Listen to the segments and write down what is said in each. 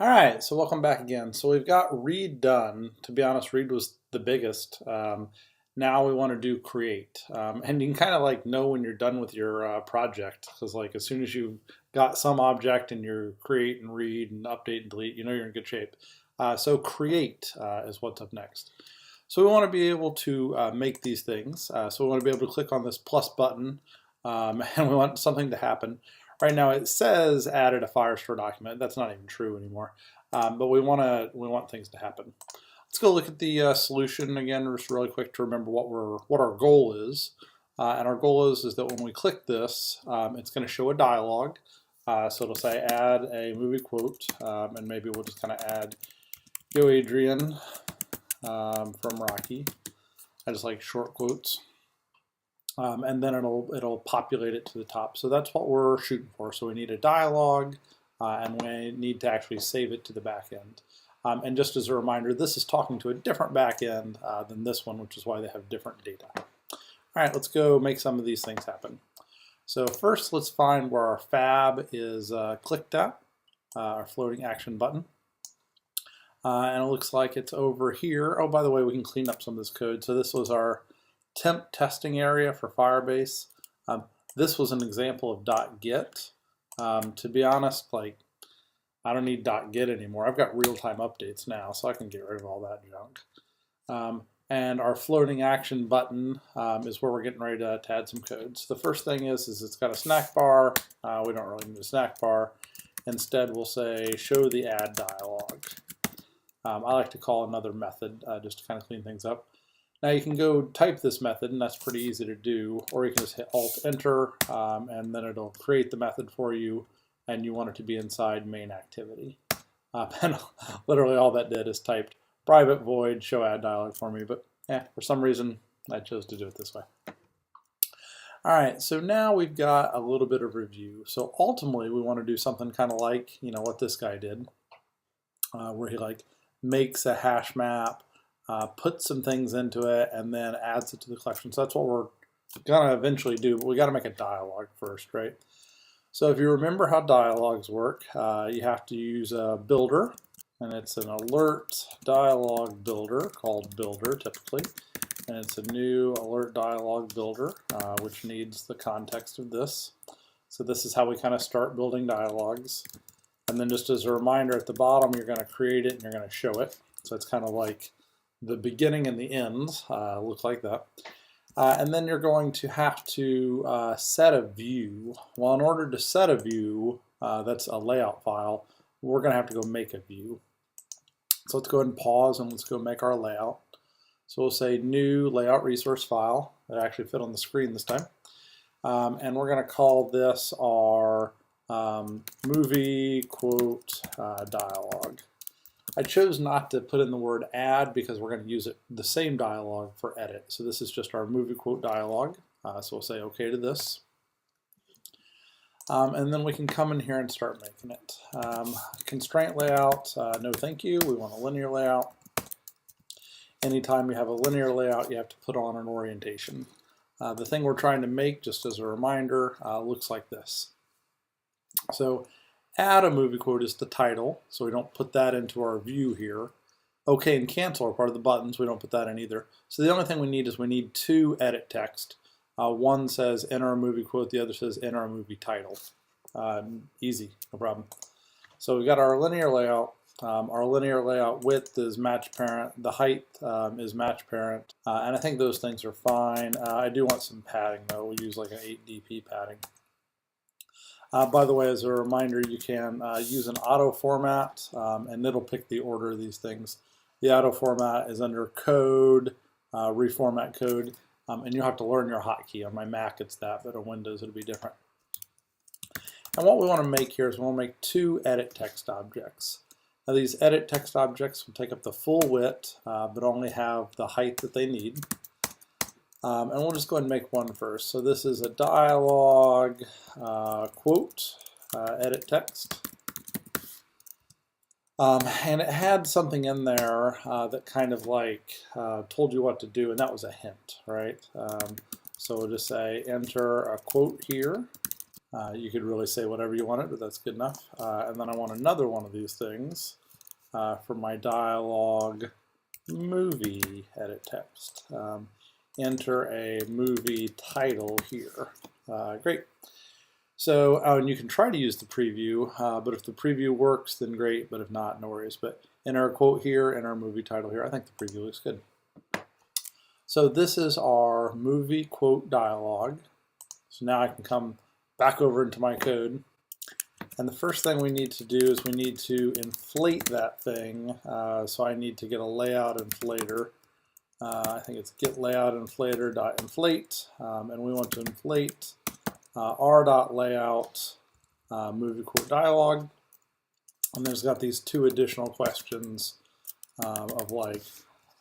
All right, so welcome back again. So we've got read done. To be honest, read was the biggest. Now we want to do create, and you can kind of like know when you're done with your project because like as soon as you've got some object and you create and read and update and delete, you know you're in good shape. So create is what's up next. So we want to be able to make these things. So we want to be able to click on this plus button, and we want something to happen. Right now it says added a Firestore document. That's not even true anymore. But we want things to happen. Let's go look at the solution again, just really quick to remember what our goal is. And our goal is that when we click this, it's going to show a dialog. So it'll say add a movie quote, and maybe we'll just kind of add Yo Adrian from Rocky. I just like short quotes. And then it'll populate it to the top. So that's what we're shooting for. So we need a dialogue, and we need to actually save it to the back end. And just as a reminder, this is talking to a different back end than this one, which is why they have different data. All right, let's go make some of these things happen. So first, let's find where our fab is clicked at, our floating action button. And it looks like it's over here. Oh, by the way, we can clean up some of this code. So this was our temp testing area for Firebase. This was an example of .get. To be honest, like I don't need .get anymore. I've got real-time updates now, so I can get rid of all that junk. And our floating action button is where we're getting ready to add some code. So the first thing is it's got a snack bar. We don't really need a snack bar. Instead, we'll say show the add dialog. I like to call another method just to kind of clean things up. Now you can go type this method, and that's pretty easy to do, or you can just hit Alt-Enter, and then it'll create the method for you, and you want it to be inside main activity. And literally all that did is typed private void show add dialog for me, but for some reason I chose to do it this way. All right, so now we've got a little bit of review. So ultimately we want to do something kind of like, what this guy did, where he like makes a hash map, puts some things into it, and then adds it to the collection. So that's what we're gonna eventually do, but we gotta make a dialogue first, right? So if you remember how dialogues work, you have to use a builder, and it's an alert dialogue builder called builder typically, and it's a new alert dialogue builder, which needs the context of this. So this is how we kind of start building dialogues. And then just as a reminder, at the bottom, you're going to create it and you're going to show it. So it's kind of like the beginning and the end, look like that. And then you're going to have to set a view. Well, in order to set a view, that's a layout file, we're going to have to go make a view. So let's go ahead and pause and let's go make our layout. So we'll say new layout resource file. That actually fit on the screen this time. And we're going to call this our movie quote dialogue. I chose not to put in the word add because we're going to use the same dialogue for edit. So this is just our movie quote dialogue. So we'll say OK to this. And then we can come in here and start making it. Constraint layout, no thank you. We want a linear layout. Anytime you have a linear layout, you have to put on an orientation. The thing we're trying to make, just as a reminder, looks like this. So add a movie quote is the title, so we don't put that into our view here. OK and cancel are part of the buttons, we don't put that in either. So the only thing we need is we need two edit text. One says enter a movie quote, the other says enter a movie title. Easy, no problem. So we've got our linear layout. Our linear layout width is match parent, the height is match parent, and I think those things are fine. I do want some padding though, we'll use like an 8dp padding. By the way, as a reminder, you can use an auto format, and it'll pick the order of these things. The auto format is under code, reformat code, and you'll have to learn your hotkey. On my Mac it's that, but on Windows it'll be different. And what we want to make here is we want to make two edit text objects. Now these edit text objects will take up the full width, but only have the height that they need. And we'll just go ahead and make one first. So this is a dialogue quote, edit text. And it had something in there that kind of like told you what to do, and that was a hint, right? So we'll just say enter a quote here. You could really say whatever you wanted, but that's good enough. And then I want another one of these things for my dialogue movie edit text. Enter a movie title here. Great. So, and you can try to use the preview, but if the preview works, then great, but if not, no worries. But enter a quote here, enter a movie title here. I think the preview looks good. So this is our movie quote dialogue. So now I can come back over into my code. And the first thing we need to do is we need to inflate that thing. So I need to get a layout inflator. I think it's get layout inflator dot inflate, and we want to inflate r.layout movie quote dialogue. And there's got these two additional questions of like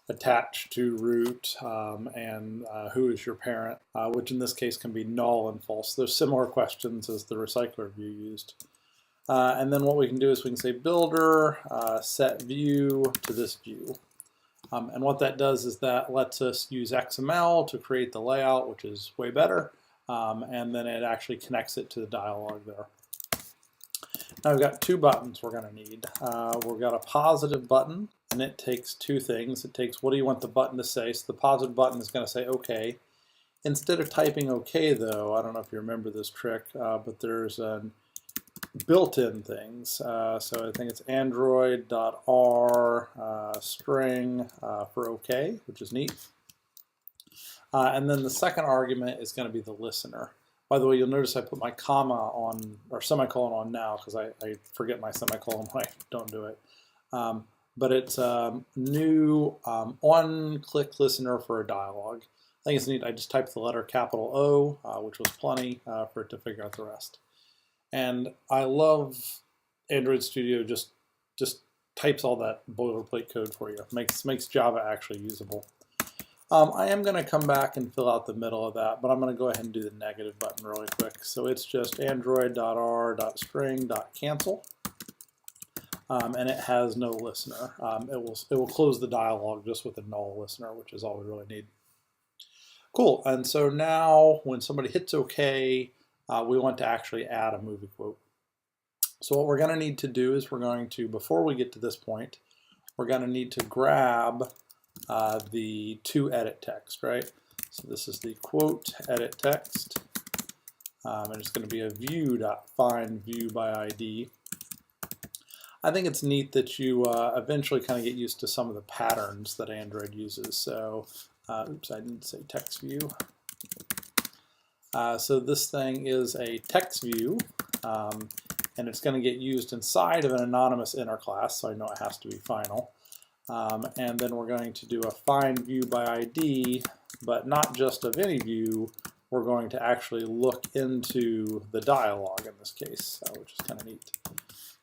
attached to root and who is your parent, which in this case can be null and false. There's similar questions as the recycler view used. And then what we can do is we can say builder set view to this view. And what that does is that lets us use XML to create the layout, which is way better. And then it actually connects it to the dialogue there. Now we've got two buttons we're going to need. We've got a positive button, and it takes two things. It takes what do you want the button to say. So the positive button is going to say OK. Instead of typing OK, though, I don't know if you remember this trick, but there's built-in things. So I think it's android.r string for OK, which is neat. And then the second argument is going to be the listener. By the way, you'll notice I put my comma on, or semicolon on now, because I forget my semicolon when I don't do it. But it's new on-click listener for a dialogue. I think it's neat. I just typed the letter capital O, which was plenty for it to figure out the rest. And I love Android Studio just types all that boilerplate code for you. Makes Java actually usable. I am going to come back and fill out the middle of that, but I'm going to go ahead and do the negative button really quick. So it's just android.r.string.cancel, and it has no listener. It will close the dialog just with a null listener, which is all we really need. Cool. And so now when somebody hits OK, we want to actually add a movie quote. So what we're going to need to do is we're going to, before we get to this point, we're going to need to grab the to edit text, right? So this is the quote edit text, and it's going to be a view.find view by ID. I think it's neat that you eventually kind of get used to some of the patterns that Android uses. So, oops, I didn't say text view. So this thing is a text view, and it's going to get used inside of an anonymous inner class, so I know it has to be final. And then we're going to do a find view by ID, but not just of any view. We're going to actually look into the dialogue in this case, which is kind of neat.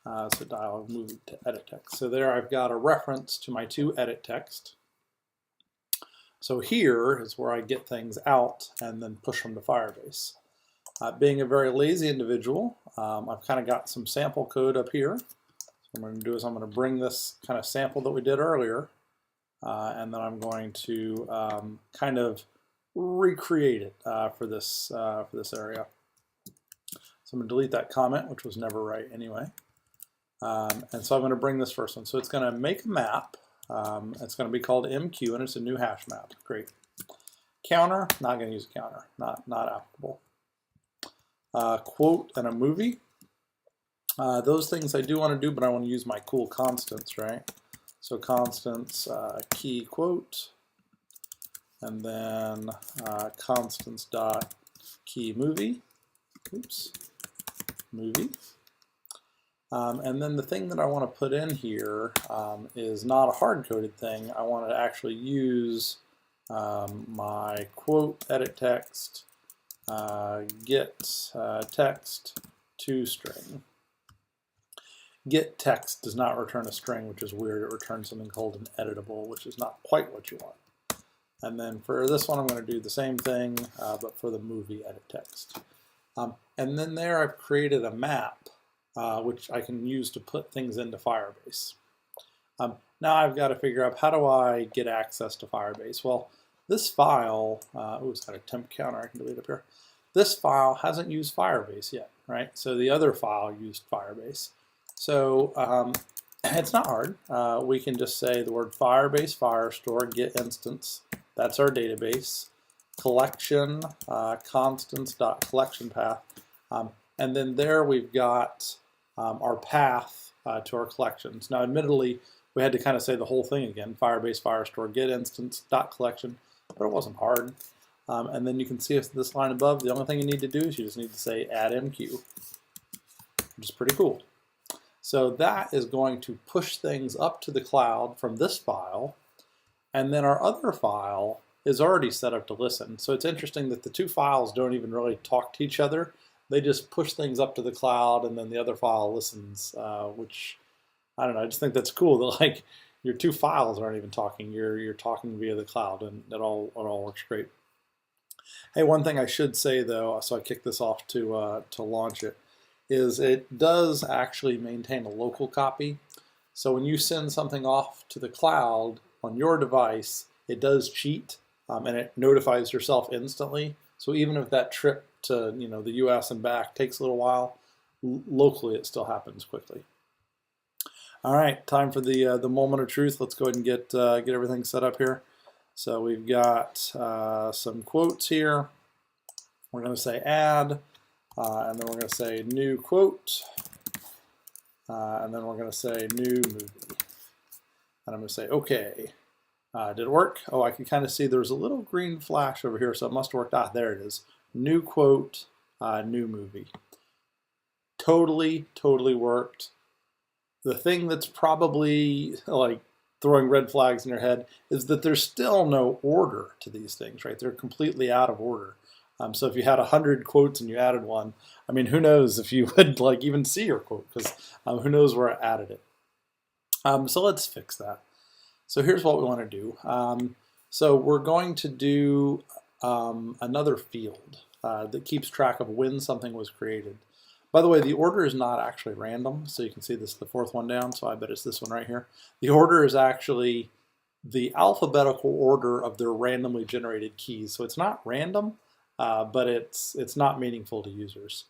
So dialogue movie to edit text. So there I've got a reference to my to edit text. So here is where I get things out and then push them to Firebase. Being a very lazy individual, I've kind of got some sample code up here. What I'm going to do is I'm going to bring this kind of sample that we did earlier, and then I'm going to kind of recreate it for this area. So I'm going to delete that comment, which was never right anyway. And so I'm going to bring this first one. So it's going to make a map. It's going to be called MQ, and it's a new hash map. Great. Counter, not going to use a counter. Not applicable. Quote and a movie. Those things I do want to do, but I want to use my cool constants, right? So constants, key quote, and then constants dot key movie. Oops, movie. And then the thing that I want to put in here is not a hard-coded thing. I want to actually use my quote edit text, get text to string. Get text does not return a string, which is weird. It returns something called an editable, which is not quite what you want. And then for this one, I'm going to do the same thing, but for the movie edit text. And then there I've created a map, which I can use to put things into Firebase. Now I've got to figure out how do I get access to Firebase. Well, this file, it's got a temp counter I can delete up here. this file hasn't used Firebase yet, right? So the other file used Firebase. So it's not hard. We can just say the word Firebase, Firestore, get instance. That's our database. Collection, constants.collection path. And then there we've got our path to our collections. Now, admittedly, we had to kind of say the whole thing again, Firebase, Firestore, get instance, .collection, but it wasn't hard. And then you can see this line above, the only thing you need to do is you just need to say add MQ, which is pretty cool. So that is going to push things up to the cloud from this file, and then our other file is already set up to listen. So it's interesting that the two files don't even really talk to each other. They just push things up to the cloud, and then the other file listens, which, I don't know, I just think that's cool that like your two files aren't even talking. You're talking via the cloud, and it all works great. Hey, one thing I should say though, so I kicked this off to launch it, is it does actually maintain a local copy. So when you send something off to the cloud on your device, it does cheat, and it notifies yourself instantly. So even if that trip to the US and back takes a little while, locally it still happens quickly. All right, time for the moment of truth. Let's go ahead and get everything set up here. So we've got some quotes here. We're going to say add, and then we're going to say new quote, and then we're going to say new movie. And I'm going to say okay. Did it work? Oh, I can kind of see there's a little green flash over here, so it must have worked. There it is. New quote, new movie. Totally worked. The thing that's probably like throwing red flags in your head is that there's still no order to these things, right? They're completely out of order. So if you had 100 quotes and you added one, I mean, who knows if you would like even see your quote, because who knows where I added it. So let's fix that. So here's what we want to do. So we're going to do another field that keeps track of when something was created. By the way, the order is not actually random, so you can see this is the fourth one down, so I bet it's this one right here. The order is actually the alphabetical order of their randomly generated keys. So it's not random, but it's not meaningful to users.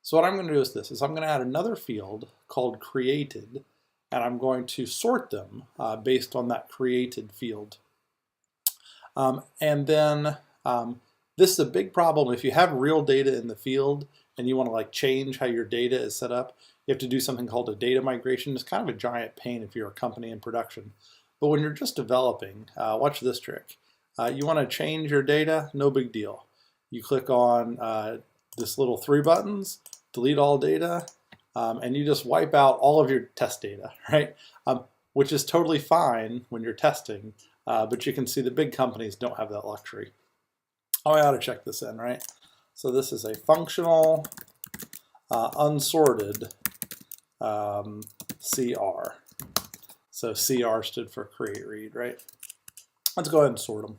So what I'm going to do is this, I'm going to add another field called created, and I'm going to sort them based on that created field. And then this is a big problem. If you have real data in the field and you want to like change how your data is set up, you have to do something called a data migration. It's kind of a giant pain if you're a company in production. But when you're just developing, watch this trick. You want to change your data, no big deal. You click on this little 3 buttons, delete all data, and you just wipe out all of your test data, right? Which is totally fine when you're testing, but you can see the big companies don't have that luxury. Oh, I ought to check this in, right? So this is a functional unsorted CR. So CR stood for create read, right? Let's go ahead and sort them.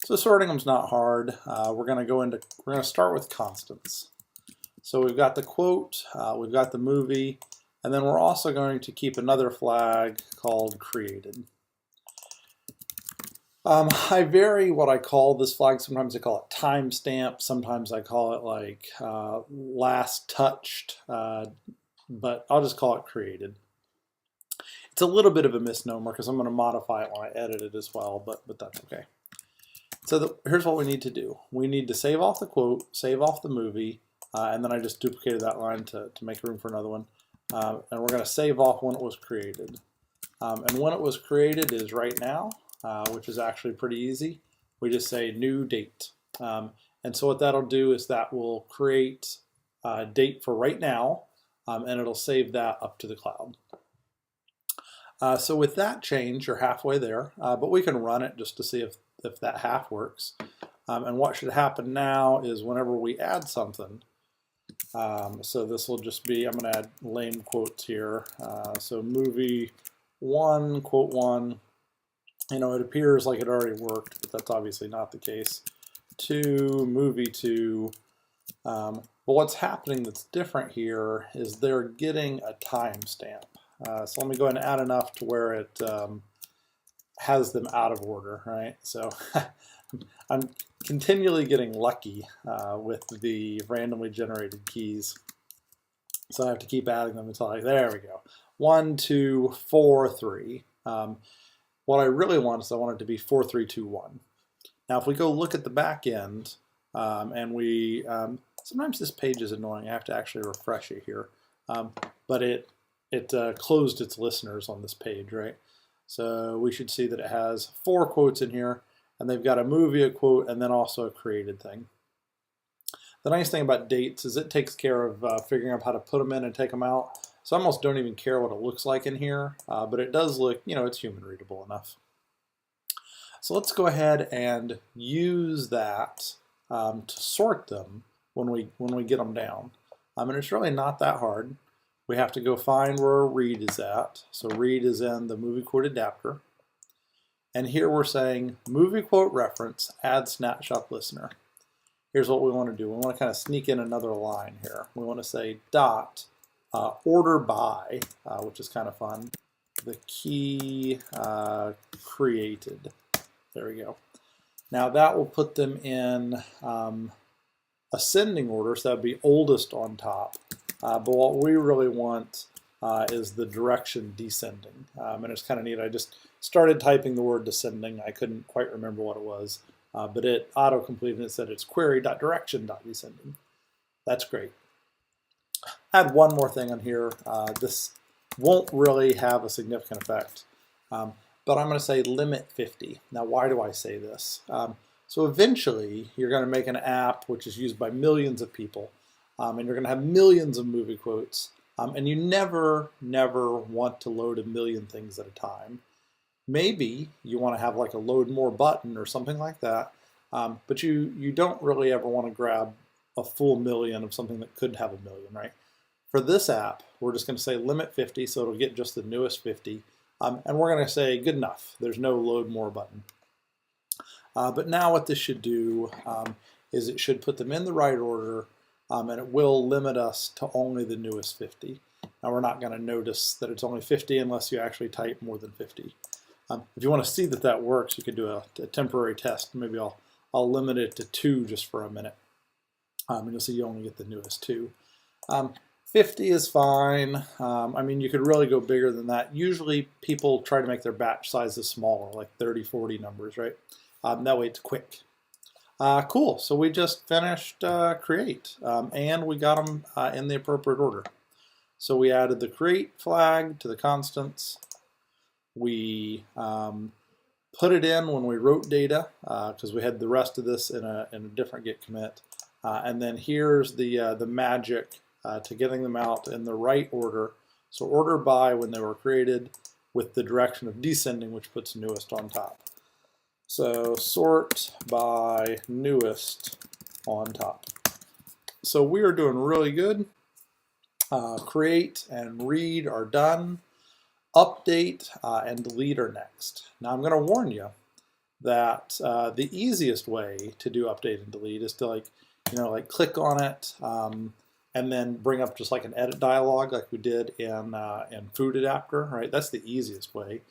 So sorting them's not hard. We're going to start with constants. So we've got the quote, we've got the movie, and then we're also going to keep another flag called created. I vary what I call this flag. Sometimes I call it timestamp. Sometimes I call it like last touched, but I'll just call it created. It's a little bit of a misnomer because I'm going to modify it when I edit it as well, but that's okay. So here's what we need to do. We need to save off the quote, save off the movie, and then I just duplicated that line to make room for another one. And we're going to save off when it was created. And when it was created is right now, which is actually pretty easy. We just say new date. And so what that'll do is that will create a date for right now, and it'll save that up to the cloud. So with that change, you're halfway there, but we can run it just to see if that half works. And what should happen now is whenever we add something, so this will just be, I'm going to add lame quotes here. So movie 1, quote 1, it appears like it already worked, but that's obviously not the case. 2, movie 2. But what's happening that's different here is they're getting a timestamp. So let me go ahead and add enough to where it has them out of order, right? So I'm continually getting lucky with the randomly generated keys. So I have to keep adding them until there we go. 1, 2, 4, 3. What I really want is I want it to be 4, 3, 2, 1. Now if we go look at the back end, and we, sometimes this page is annoying. I have to actually refresh it here. But it closed its listeners on this page, right? So we should see that it has 4 quotes in here, and they've got a movie, a quote, and then also a created thing. The nice thing about dates is it takes care of figuring out how to put them in and take them out. So I almost don't even care what it looks like in here, but it does look, it's human readable enough. So let's go ahead and use that to sort them when we get them down. And it's really not that hard. We have to go find where read is at. So read is in the movie quote adapter. And here we're saying movie quote reference, add snapshot listener. Here's what we want to do. We want to kind of sneak in another line here. We want to say dot order by, which is kind of fun, the key created. There we go. Now that will put them in ascending order, so that would be oldest on top. But what we really want is the direction descending. And it's kind of neat. I just started typing the word descending. I couldn't quite remember what it was. But it auto-completed and it said it's query.direction.descending. That's great. Add one more thing on here. This won't really have a significant effect. But I'm going to say limit 50. Now, why do I say this? So eventually, you're going to make an app which is used by millions of people. And you're going to have millions of movie quotes. And you never want to load a million things at a time. Maybe you want to have like a load more button or something like that, but you don't really ever want to grab a full million of something that could have a million, right? For this app, we're just going to say limit 50, so it'll get just the newest 50, and we're going to say good enough. There's no load more button. But now what this should do is it should put them in the right order, and it will limit us to only the newest 50. Now we're not going to notice that it's only 50 unless you actually type more than 50. If you want to see that that works, you could do a temporary test. Maybe I'll limit it to 2 just for a minute. And you'll see you only get the newest 2. 50 is fine. I mean, you could really go bigger than that. Usually people try to make their batch sizes smaller, like 30, 40 numbers, right? That way it's quick. Cool, so we just finished create, and we got them in the appropriate order. So we added the create flag to the constants. We put it in when we wrote data because we had the rest of this in a different git commit. And then here's the magic to getting them out in the right order. So order by when they were created with the direction of descending, which puts newest on top. So sort by newest on top. So we are doing really good. Create and read are done. Update and delete are next. Now I'm going to warn you that the easiest way to do update and delete is to like click on it and then bring up just like an edit dialog like we did in Food Adapter, right? That's the easiest way.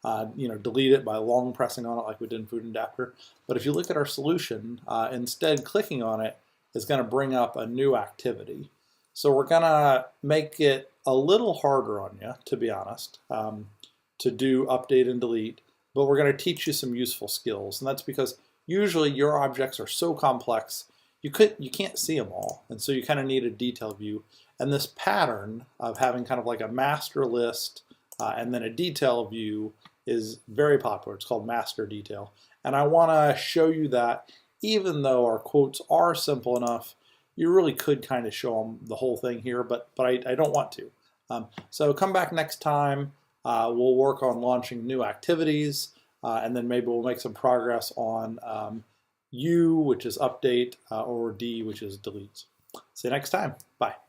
Delete it by long pressing on it like we did in Food Adapter. But if you look at our solution, instead clicking on it is going to bring up a new activity. So we're going to make it a little harder on you, to be honest, to do update and delete, but we're going to teach you some useful skills. And that's because usually your objects are so complex, you can't see them all. And so you kind of need a detail view. And this pattern of having kind of like a master list and then a detail view is very popular. It's called master detail. And I want to show you that even though our quotes are simple enough, you really could kind of show them the whole thing here, but I don't want to. So come back next time. We'll work on launching new activities, and then maybe we'll make some progress on U, which is update, or D, which is delete. See you next time. Bye.